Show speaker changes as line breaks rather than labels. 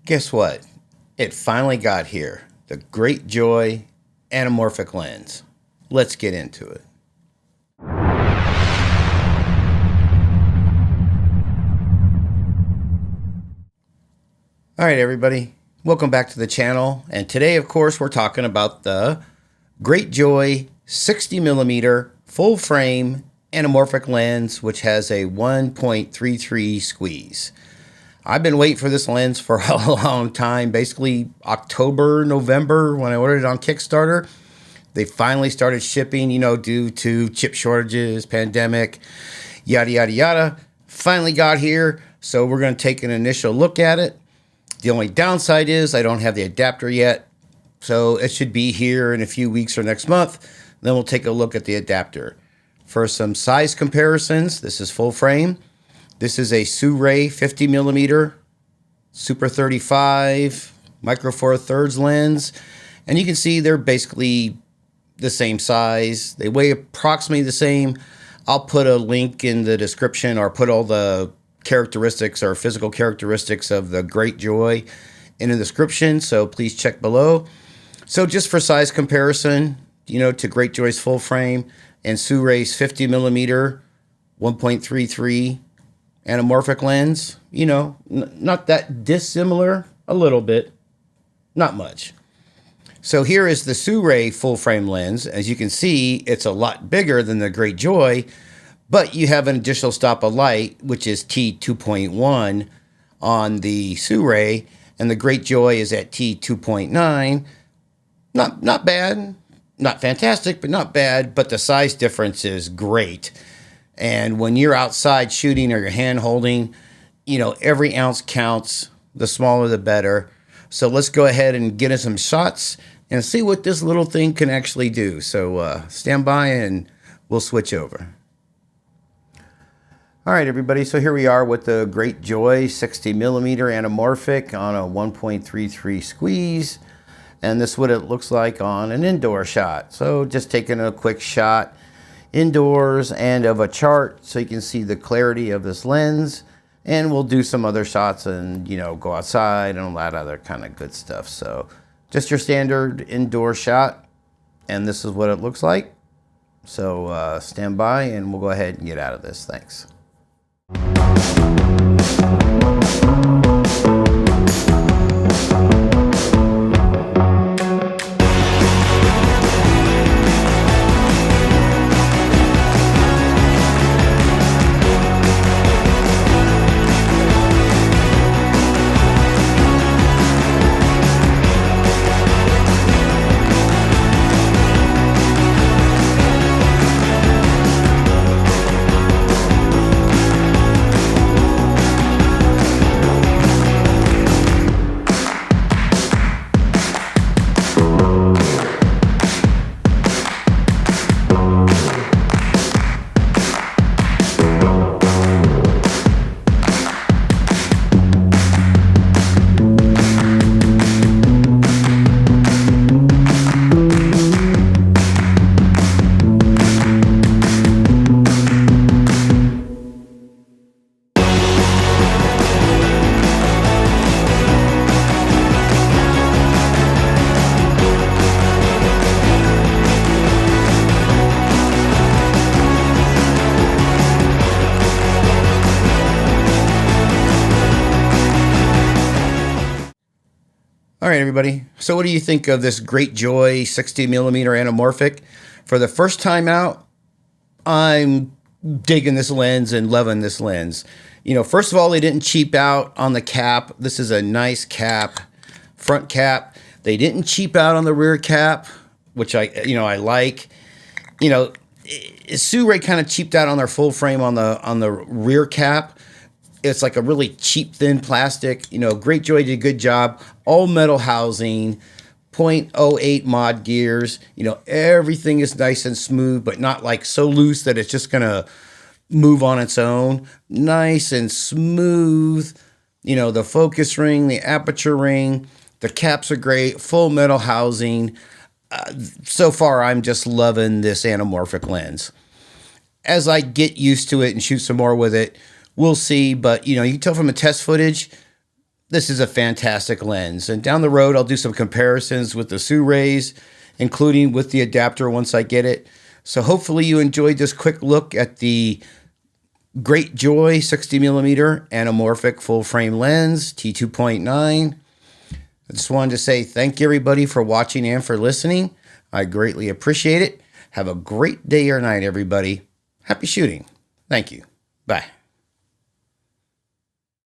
Guess what? It finally got here. The GreatJoy anamorphic lens. Let's get into it. All right, everybody. Welcome back to the channel. And today, of course, we're talking about the GreatJoy 60mm full frame anamorphic lens, which has a 1.33 squeeze. I've been waiting for this lens for a long time, basically October, November, when I ordered it on Kickstarter. They finally started shipping, due to chip shortages, pandemic, yada, yada, yada. Finally got here, so we're going to take an initial look at it. The only downside is I don't have the adapter yet, so it should be here in a few weeks or next month. Then we'll take a look at the adapter. For some size comparisons, this is full frame. This is a Sirui 50mm Super 35 Micro Four Thirds lens. And you can see they're basically the same size. They weigh approximately the same. I'll put a link in the description or put all the characteristics or physical characteristics of the GreatJoy in the description. So please check below. So just for size comparison, to GreatJoy's full frame and Sirui's 50mm 1.33 anamorphic lens, not that dissimilar, a little bit, not much. So here is the Sirui full frame lens. As you can see, it's a lot bigger than the GreatJoy, but you have an additional stop of light, which is T2.1 on the Sirui, and the GreatJoy is at T2.9. Not bad, not fantastic, but not bad, but the size difference is great. And when you're outside shooting or you're hand holding, every ounce counts. The smaller, the better. So let's go ahead and get in some shots and see what this little thing can actually do. So stand by and we'll switch over. All right, everybody. So here we are with the GreatJoy 60mm anamorphic on a 1.33 squeeze. And this is what it looks like on an indoor shot. So just taking a quick shot indoors and of a chart so you can see the clarity of this lens, and we'll do some other shots and go outside and all that other kind of good stuff. So just your standard indoor shot, and this is what it looks like. So stand by and we'll go ahead and get out of this. Thanks. All right, everybody. So what do you think of this GreatJoy 60mm anamorphic? For the first time out, I'm digging this lens and loving this lens. First of all, they didn't cheap out on the cap. This is a nice cap, front cap. They didn't cheap out on the rear cap, which I like. Sirui kind of cheaped out on their full frame on the rear cap. It's like a really cheap, thin plastic. GreatJoy did a good job. All metal housing, 0.08 mod gears. Everything is nice and smooth, but not like so loose that it's just going to move on its own. Nice and smooth. The focus ring, the aperture ring, the caps are great. Full metal housing. So far, I'm just loving this anamorphic lens. As I get used to it and shoot some more with it, we'll see. But, you can tell from the test footage, this is a fantastic lens. And down the road, I'll do some comparisons with the Sirui, including with the adapter once I get it. So hopefully you enjoyed this quick look at the GreatJoy 60mm anamorphic full frame lens, T2.9. I just wanted to say thank you everybody for watching and for listening. I greatly appreciate it. Have a great day or night, everybody. Happy shooting. Thank you. Bye.